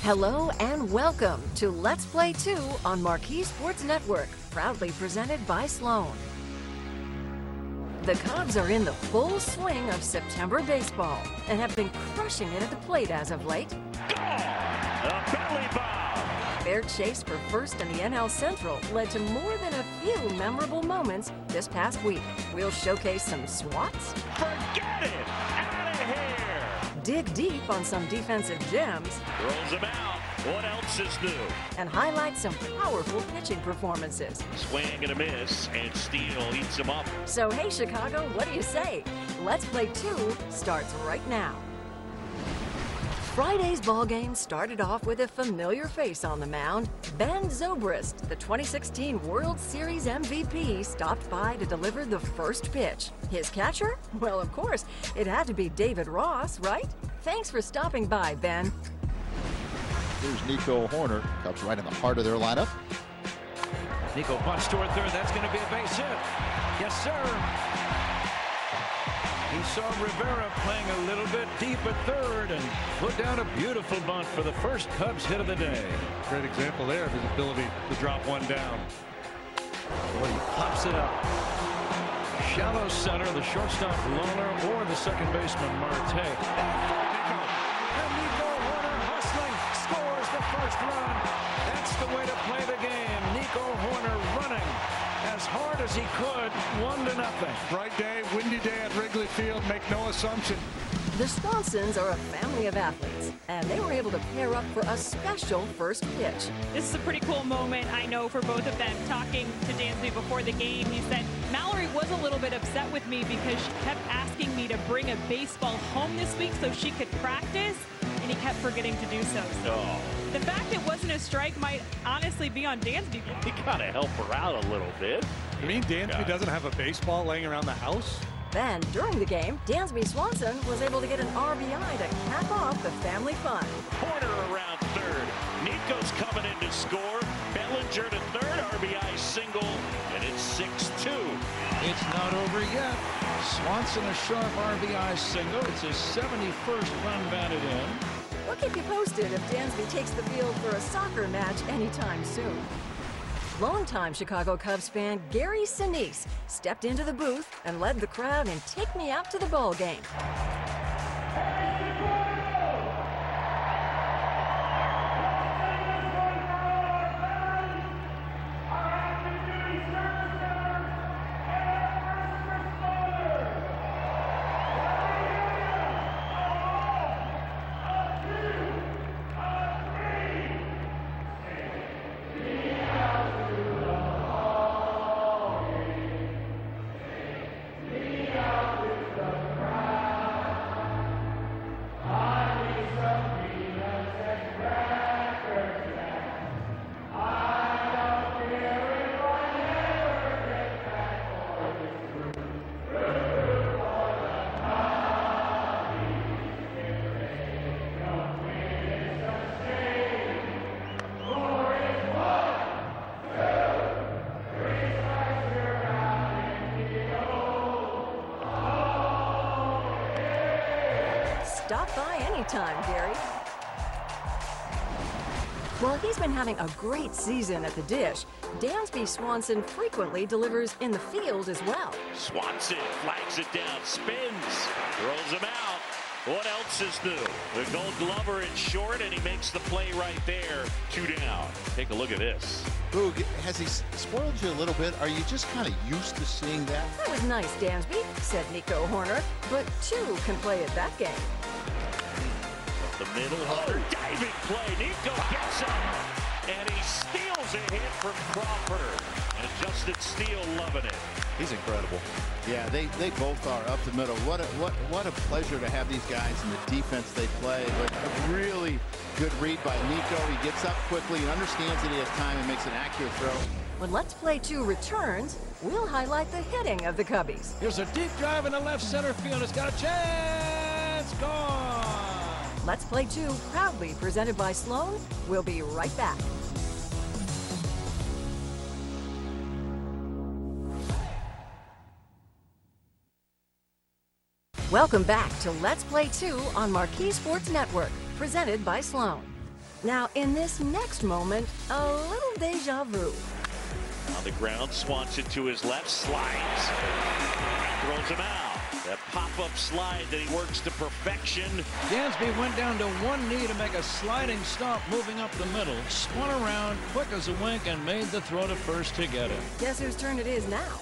Hello and welcome to Let's Play 2 on MARQ Sports Network, proudly presented by Sloan. The Cubs are in the full swing of September baseball and have been crushing it at the plate as of late. A belly bomb! Their chase for first in the NL Central led to more than a few memorable moments this past week. We'll showcase some swats, Forget it! Out of here! dig deep on some defensive gems, Throws him out. What else is new? and highlight some powerful pitching performances. Swing and a miss, and Steele eats him up. So hey Chicago, what do you say? Let's Play 2 starts right now. Friday's ballgame started off with a familiar face on the mound. Ben Zobrist, the 2016 World Series MVP, stopped by to deliver the first pitch. His catcher? Well, of course, it had to be David Ross, right? Thanks for stopping by, Ben. Here's Nico Horner. Cubs right in the heart of their lineup. Nico bunts toward third. That's going to be a base hit. Yes, sir. He saw Rivera playing a little bit deep at third and put down a beautiful bunt for the first Cubs hit of the day. Great example there of his ability to drop one down. Boy, he pops it up. Shallow center, the shortstop Lawler or the second baseman Marte. And Nico Horner hustling, scores the first run. That's the way to play the game. Nico Horner running as hard as he could, 1-0. Bright day, windy day at Wrigley Field. Make no assumption. The Swansons are a family of athletes, and they were able to pair up for a special first pitch. This is a pretty cool moment, I know, for both of them. Talking to Dansby before the game, he said, Mallory was a little bit upset with me because she kept asking me to bring a baseball home this week so she could practice, and he kept forgetting to do so. The fact it wasn't a strike might honestly be on Dansby. You gotta help her out a little bit. You mean Dansby doesn't have a baseball laying around the house? Then, during the game, Dansby Swanson was able to get an RBI to cap off the family fun. Horner around third. Nico's coming in to score. Bellinger to third. RBI single, and it's 6-2. It's not over yet. Swanson a sharp RBI single. It's his 71st run batted in. We'll keep you posted if Dansby takes the field for a soccer match anytime soon. Longtime Chicago Cubs fan Gary Sinise stepped into the booth and led the crowd in Take Me Out to the Ball Game. Stop by anytime, Gary. While he's been having a great season at the dish, Dansby Swanson frequently delivers in the field as well. Swanson flags it down, spins, throws him out. What else is new? The Gold Glover in short, and he makes the play right there. 2 down. Take a look at this. Boog, has he spoiled you a little bit? Are you just kind of used to seeing that? That was nice, Dansby, said Nico Horner, but two can play at that game. The middle, Hunter diving play. Nico gets up, and he steals a hit from Crawford. And Justin Steele loving it. He's incredible. Yeah, they both are up the middle. What a pleasure to have these guys in the defense they play. But a really good read by Nico. He gets up quickly and understands that he has time and makes an accurate throw. When Let's Play 2 returns, we'll highlight the hitting of the Cubbies. Here's a deep drive in the left center field. It's got a chance. Gone. Let's Play 2, proudly presented by Sloan. We'll be right back. Welcome back to Let's Play 2 on MARQ Sports Network, presented by Sloan. Now, in this next moment, a little deja vu. On the ground, Swanson to his left, slides, throws him out. That pop-up slide that he works to perfection. Dansby went down to one knee to make a sliding stop, moving up the middle, spun around quick as a wink, and made the throw to first to get it. Guess whose turn it is now?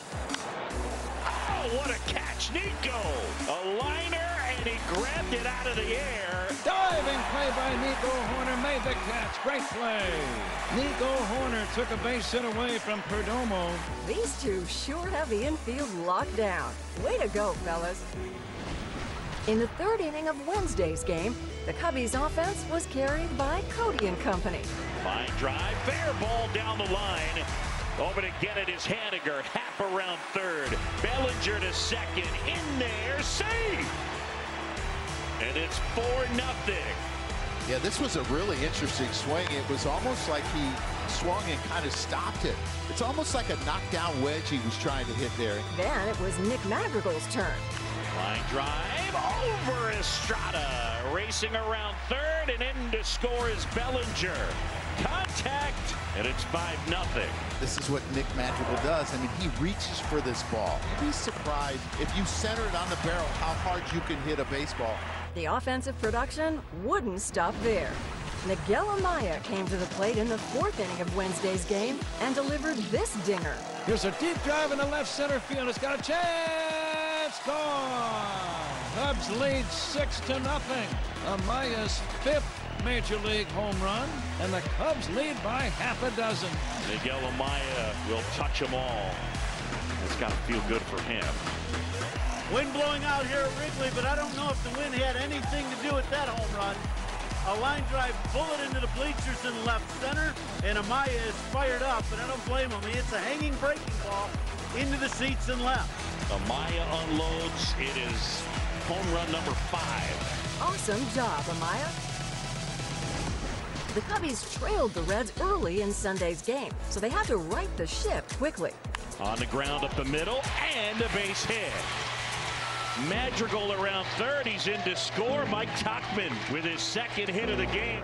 Oh, what a catch. Nico, a liner, and he grabbed it out of the air. Diving play by Nico Horner made the catch. Great play. Nico Horner took a base hit away from Perdomo. These two sure have the infield locked down. Way to go, fellas. In the third inning of Wednesday's game, the Cubbies' offense was carried by Cody and company. Fine drive, fair ball down the line. Over to get it is Haniger, half around third. Bellinger to second, in there, save! And it's 4-0. Yeah, this was a really interesting swing. It was almost like he swung and kind of stopped it. It's almost like a knockdown wedge he was trying to hit there. Then it was Nick Madrigal's turn. Line drive over Estrada, racing around third, and in to score is Bellinger. Contact, and it's 5-0. This is what Nick Madrigal does. I mean, he reaches for this ball. You'd be surprised if you center it on the barrel how hard you can hit a baseball. The offensive production wouldn't stop there. Miguel Amaya came to the plate in the fourth inning of Wednesday's game and delivered this dinger. Here's a deep drive in the left center field. It's got a chance. Gone. Cubs lead 6-0. Amaya's fifth Major League home run, and the Cubs lead by half a dozen. Miguel Amaya will touch them all. It's got to feel good for him. Wind blowing out here at Wrigley, but I don't know if the wind had anything to do with that home run. A line drive bullet into the bleachers in left center, and Amaya is fired up, and I don't blame him. He hits a hanging breaking ball into the seats and left. Amaya unloads. It is home run number 5. Awesome job, Amaya. The Cubbies trailed the Reds early in Sunday's game, so they had to right the ship quickly. On the ground up the middle, and a base hit. Madrigal around third. He's in to score. Mike Tauchman with his second hit of the game.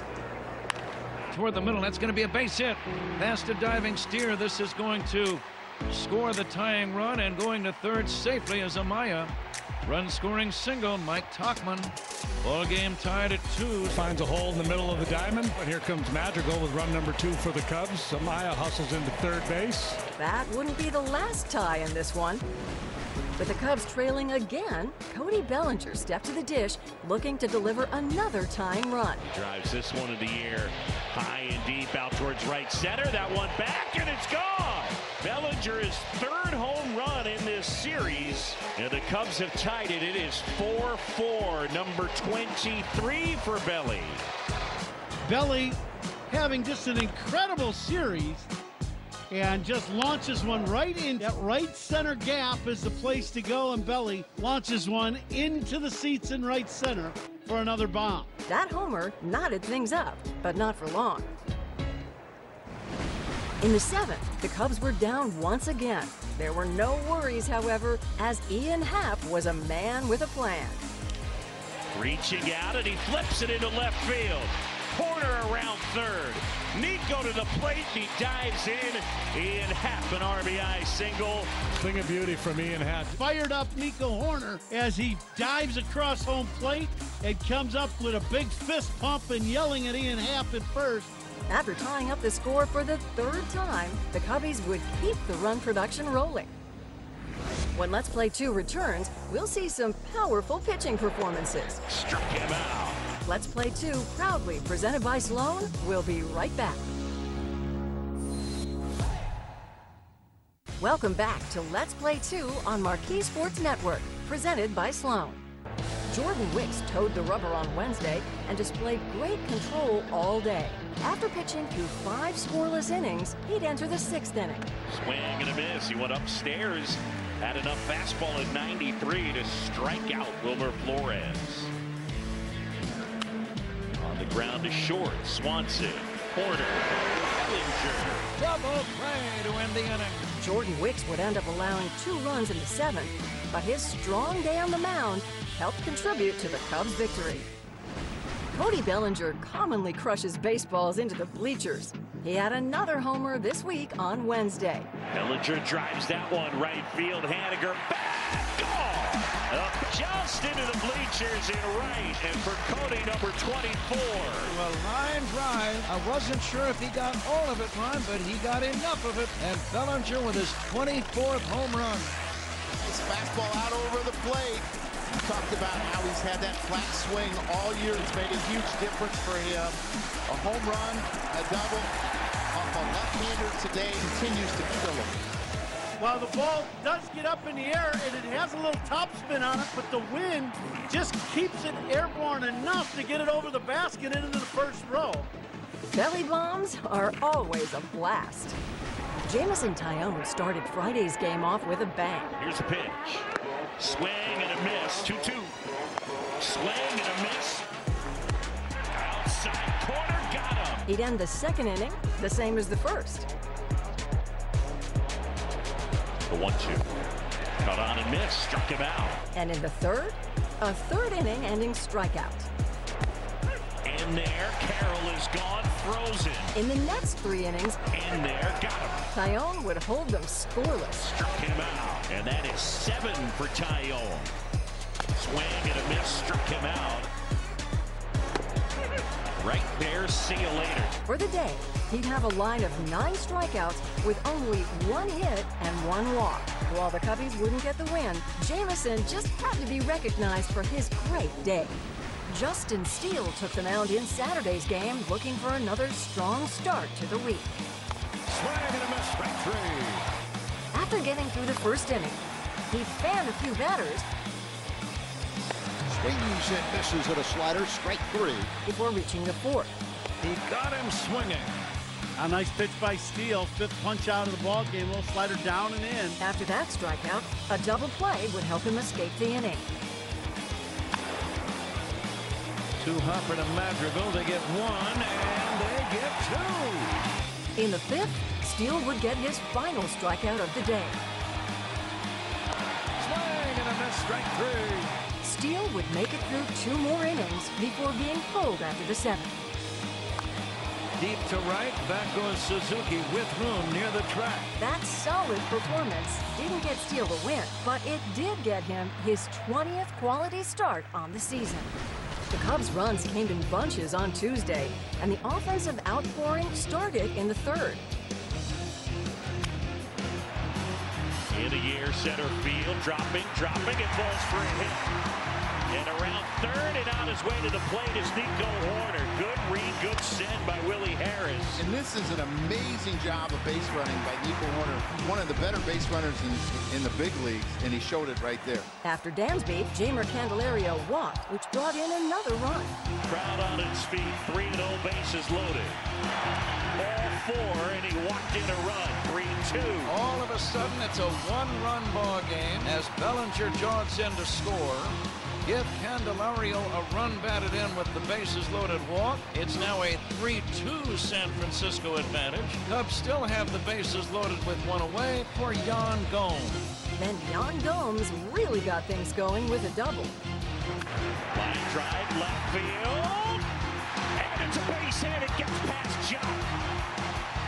Toward the middle, that's going to be a base hit. Past a diving steer. This is going to score the tying run, and going to third safely is Amaya. Run scoring single, Mike Tauchman. Ball game tied at 2. Finds a hole in the middle of the diamond, but here comes Madrigal with run number 2 for the Cubs. Amaya hustles into third base. That wouldn't be the last tie in this one. With the Cubs trailing again, Cody Bellinger stepped to the dish, looking to deliver another tying run. He drives this one in the air, high and deep out towards right center. That one back, and it's gone. Bellinger's third home run in this series, and the Cubs have tied it. It is 4-4, number 23 for Belly. Belly having just an incredible series, and just launches one right in. That right center gap is the place to go, and Belly launches one into the seats in right center for another bomb. That homer knotted things up, but not for long. In the 7th, the Cubs were down once again. There were no worries, however, as Ian Happ was a man with a plan. Reaching out, and he flips it into left field. Horner around third. Nico to the plate. He dives in. Ian Happ, an RBI single. Thing of beauty from Ian Happ. Fired up Nico Horner as he dives across home plate and comes up with a big fist pump and yelling at Ian Happ at first. After tying up the score for the third time, the Cubbies would keep the run production rolling. When Let's Play 2 returns, we'll see some powerful pitching performances. Struck him out. Let's Play 2, proudly presented by Sloan. We'll be right back. Welcome back to Let's Play 2 on MARQ Sports Network, presented by Sloan. Jordan Wicks towed the rubber on Wednesday and displayed great control all day. After pitching through 5 scoreless innings, he'd enter the 6th inning. Swing and a miss. He went upstairs. Had enough fastball at 93 to strike out Wilmer Flores. On the ground to short. Swanson. Horner. Bellinger. Double play to end the inning. Jordan Wicks would end up allowing 2 runs in the 7th, but his strong day on the mound helped contribute to the Cubs' victory. Cody Bellinger commonly crushes baseballs into the bleachers. He had another homer this week on Wednesday. Bellinger drives that one right field. Haniger back, gone! Up just into the bleachers in right, and for Cody, number 24. Well, line drive. I wasn't sure if he got all of it, Ron, but he got enough of it. And Bellinger with his 24th home run. His fastball out over the plate. We talked about how he's had that flat swing all year. It's made a huge difference for him. A home run, a double off a left-hander today continues to kill him. Well, the ball does get up in the air, and it has a little topspin on it, but the wind just keeps it airborne enough to get it over the basket and into the first row. Belly bombs are always a blast. Jamison Tyone started Friday's game off with a bang. Here's a pitch. Swing and a miss. 2-2. Swing and a miss. Outside corner, got him. He'd end the second inning the same as the first. The 1-2. Cut on and missed. Struck him out. And in the third, a third inning ending strikeout. In there, Carroll is gone, frozen. In the next 3 innings, In there, got him. Tyone would hold them scoreless. Struck him out. And that is 7 for Tyone. Swing and a miss, struck him out. Right there, see you later. For the day, he'd have a line of 9 strikeouts with only 1 hit and 1 walk. While the Cubbies wouldn't get the win, Jamison just had to be recognized for his great day. Justin Steele took the mound in Saturday's game, looking for another strong start to the week. Swing and a miss, strike 3. After getting through the first inning, he fanned a few batters Swings and misses at a slider, strike 3. before reaching the fourth. He got him swinging. A nice pitch by Steele. 5th punch out of the ball game. A little slider down and in. After that strikeout, a double play would help him escape the inning. To Hopper to Madrigal, they get 1 and they get 2. In the 5th, Steele would get his final strikeout of the day. Swing and a miss, strike 3. Steele would make it through 2 more innings before being pulled after the 7th. Deep to right, back goes Suzuki with room near the track. That solid performance didn't get Steele the win, but it did get him his 20th quality start on the season. The Cubs' runs came in bunches on Tuesday, and the offensive outpouring started in the 3rd. In the air, center field, dropping, it falls for a hit. And around 3rd and on his way to the plate is Nico Horner. Good read, good send by Willie Harris. And this is an amazing job of base running by Nico Horner. One of the better base runners in the big leagues, and he showed it right there. After Dansby, Jamer Candelario walked, which brought in another run. Crowd on its feet, 3-0, bases loaded. All 4, and he walked in a run, 3-2. All of a sudden, it's a 1-run ball game as Bellinger jogs in to score. Give Candelario a run batted in with the bases loaded walk. It's now a 3-2 San Francisco advantage. Cubs still have the bases loaded with 1 away for Yan Gomes. Then Yan Gomes really got things going with a double. Line drive, left field. And it's a base hit. It gets past John.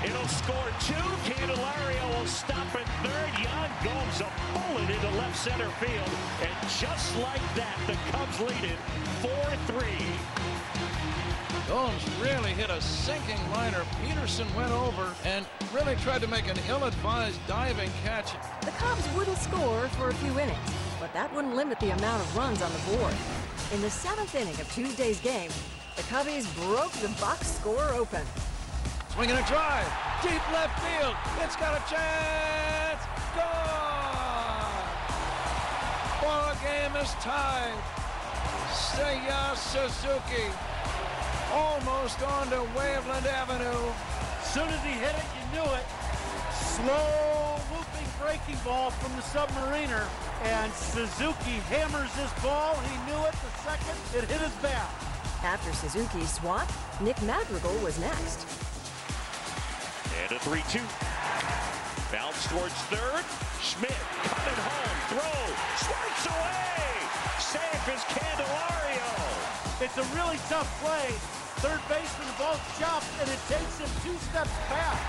It'll score 2. Candelario will stop at 3rd. Yan Gomes a bullet into left center field. And just like that, the Cubs lead it 4-3. Gomes really hit a sinking liner. Peterson went over and really tried to make an ill-advised diving catch. The Cubs wouldn't score for a few innings, but that wouldn't limit the amount of runs on the board. In the 7th inning of Tuesday's game, the Cubbies broke the box score open. Swinging a drive, deep left field. It's got a chance. Gone. Ball game is tied. Seiya Suzuki almost onto Waveland Avenue. Soon as he hit it, you knew it. Slow looping breaking ball from the Submariner, and Suzuki hammers this ball. He knew it the second it hit his bat. After Suzuki's swat, Nick Madrigal was next. And a 3-2. Bounce towards 3rd. Schmidt coming home. Throw. Swipes away. Safe is Candelario. It it's a really tough play. Third baseman, the ball's chopped, and it takes him 2 steps back.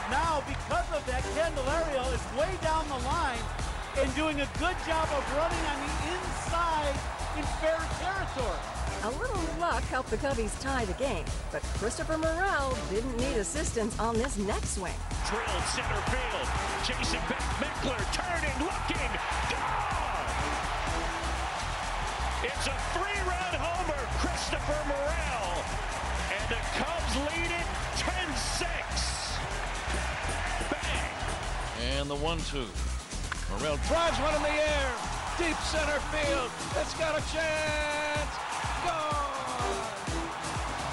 Now, because of that, Candelario is way down the line and doing a good job of running on the inside in fair territory. A little luck helped the Cubbies tie the game, but Christopher Morel didn't need assistance on this next swing. Drilled center field. Chasing back. Meckler turning, looking. Gone! It's a 3-run homer. Christopher Morel. And the Cubs lead it 10-6. Bang! And the 1-2. Morel drives one in the air. Deep center field. It's got a chance. Gone!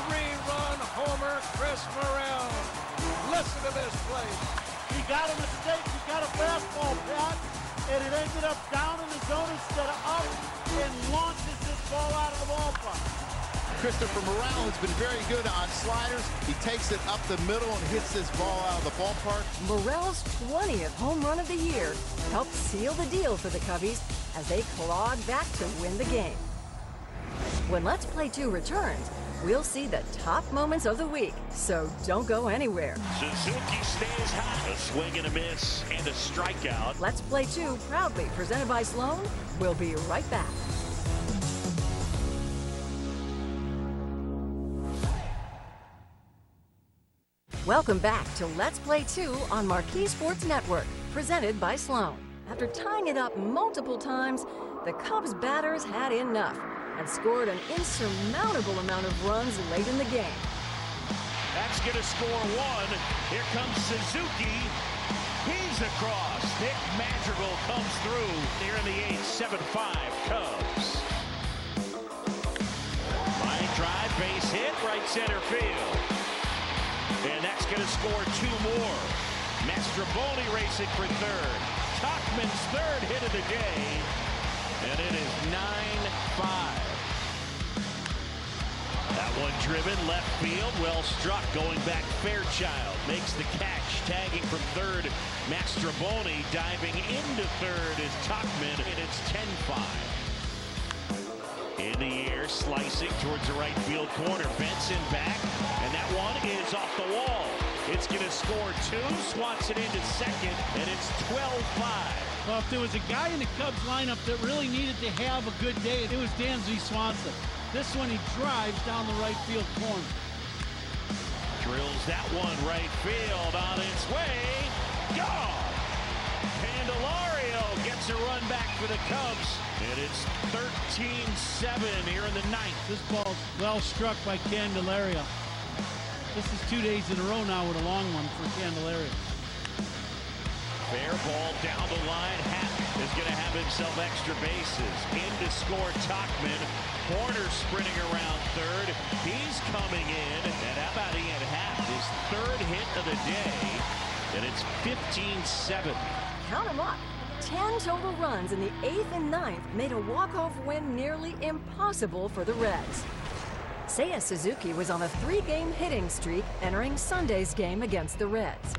3-run homer, Chris Morel. Listen to this play. He got a mistake. He got a fastball, Pat, and it ended up down in the zone instead of up and launches this ball out of the ballpark. Christopher Morel has been very good on sliders. He takes it up the middle and hits this ball out of the ballpark. Morel's 20th home run of the year helped seal the deal for the Cubbies as they clawed back to win the game. When Let's Play 2 returns, we'll see the top moments of the week, so don't go anywhere. Suzuki stays hot. A swing and a miss and a strikeout. Let's Play 2, proudly presented by Sloan. We'll be right back. Welcome back to Let's Play 2 on MARQ Sports Network, presented by Sloan. After tying it up multiple times, the Cubs batters had enough and scored an insurmountable amount of runs late in the game. That's going to score 1. Here comes Suzuki. He's across. Nick Madrigal comes through here in the 8th. 7-5 Cubs. Line drive, base hit, right center field. And that's going to score 2 more. Mastrobuoni racing for third. Tachman's third hit of the day. And it is 9-5. That one driven left field, well struck, going back. Fairchild makes the catch, tagging from third. Mastrobuoni diving into third is Tachman, and it's 10-5. In the air, slicing towards the right field corner. Benson back, and that one is off the wall. It's going to score 2, swats it into second, and it's 12-5. Well, if there was a guy in the Cubs lineup that really needed to have a good day, it was Dansby Swanson. This one, he drives down the right field corner. Drills that one right field on its way. Gone! Candelario gets a run back for the Cubs. And it's 13-7 here in the 9th. This ball's well struck by Candelario. This is 2 days in a row now with a long one for Candelario. Fair ball down the line. Happ is going to have himself extra bases. In to score Tachman. Horner sprinting around third. He's coming in. And how about Ian Happ? His third hit of the day. And it's 15-7. Count them up. 10 total runs in the 8th and 9th made a walk-off win nearly impossible for the Reds. Seiya Suzuki was on a 3-game hitting streak entering Sunday's game against the Reds.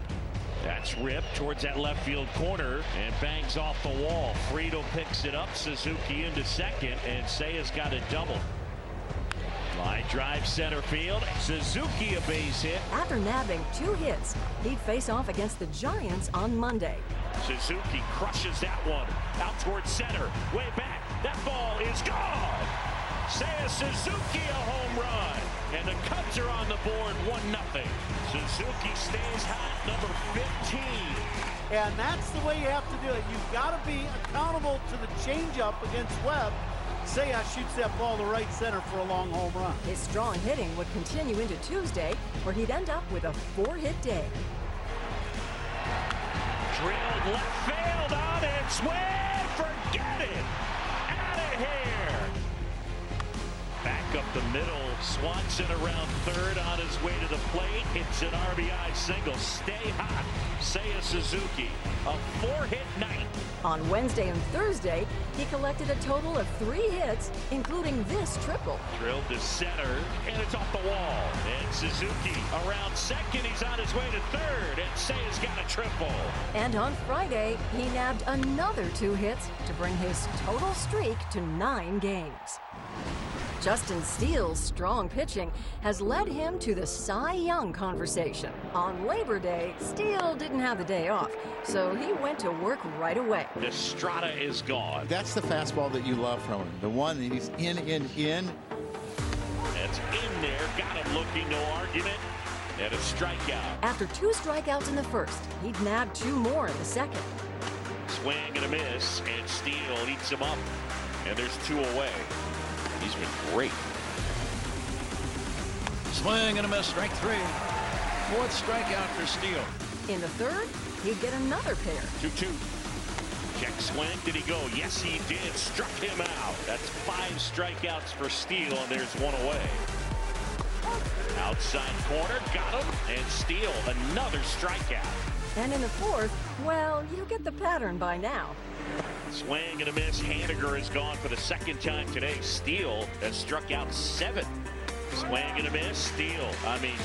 That's ripped towards that left field corner and bangs off the wall. Friedel picks it up. Suzuki into second, and Seiya's got a double. Line drive center field. Suzuki a base hit. After nabbing 2 hits, he'd face off against the Giants on Monday. Suzuki crushes that one out towards center. Way back. That ball is gone. Seiya Suzuki a home run. And the Cubs are on the board 1-0. Suzuki stays hot, number 15. And that's the way you have to do it. You've got to be accountable to the changeup against Webb. Seiya shoots that ball to right center for a long home run. His strong hitting would continue into Tuesday, where he'd end up with a 4-hit day. Drilled left field on its way. Forget it. Out of here. Back up the middle. Swanson around third on his way to the plate. It's an RBI single. Stay hot. Seiya Suzuki. A 4-hit night. On Wednesday and Thursday, he collected a total of 3 hits, including this triple. Drilled to center, and it's off the wall. And Suzuki around second. He's on his way to third, and Seiya's got a triple. And on Friday, he nabbed another 2 hits to bring his total streak to 9 games. Justin Steele's strong pitching has led him to the Cy Young conversation. On Labor Day, Steele didn't have the day off, so he went to work right away. Estrada is gone. That's the fastball that you love from him. The one that he's in. It's in there. Got him looking. No argument. And a strikeout. After 2 strikeouts in the first, he'd nabbed 2 more in the second. Swing and a miss, and Steele eats him up. And there's 2 away. He's been great. Swing and a miss, strike 3. 4th strikeout for Steele. In the third, he'd get another pair. 2-2. Check swing. Did he go? Yes, he did. Struck him out. That's 5 strikeouts for Steele, and there's 1 away. Outside corner, got him, and Steele another strikeout. And in the fourth, well, you get the pattern by now. Swing and a miss. Haniger is gone for the 2nd time today. Steele has struck out 7. Swing and a miss. Steele,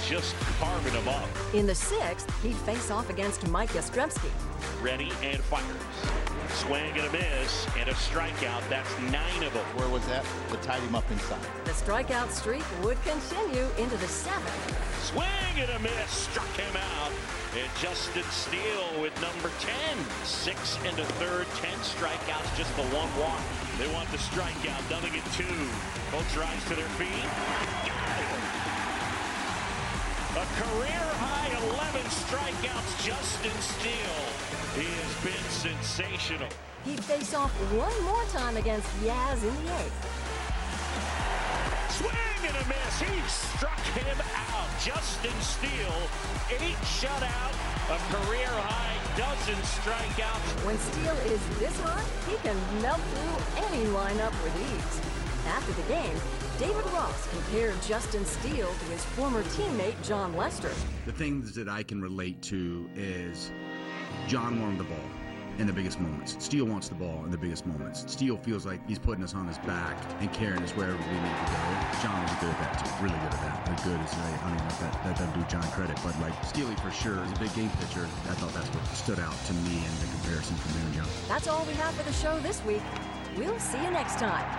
just carving him up. In the 6th, he'd face off against Mike Yastrzemski. Ready and fires. Swing and a miss, and a strikeout. That's 9 of them. Where was that? That tied him up inside. The strikeout streak would continue into the 7th. Swing and a miss, struck him out. And Justin Steele with number 10. 6 and a third, 10 strikeouts, just the 1 walk. They want the strikeout, nothing at 2. Folks rise to their feet. A career-high 11 strikeouts, Justin Steele. He has been sensational. He'd face off 1 more time against Yaz in the 8th. Swing and a miss. He struck him out. Justin Steele, 8 shutout, a career-high dozen strikeouts. When Steele is this hot, he can melt through any lineup with ease. After the game, David Ross compared Justin Steele to his former teammate John Lester. The things that I can relate to is John wanted the ball in the biggest moments. Steele wants the ball in the biggest moments. Steele feels like he's putting us on his back and carrying us wherever we need to go. John was good at that too, really good at that. As good as I don't even know if that doesn't do John credit, but like Steely for sure is a big game pitcher. I thought that's what stood out to me in the comparison from him and John. That's all we have for the show this week. We'll see you next time.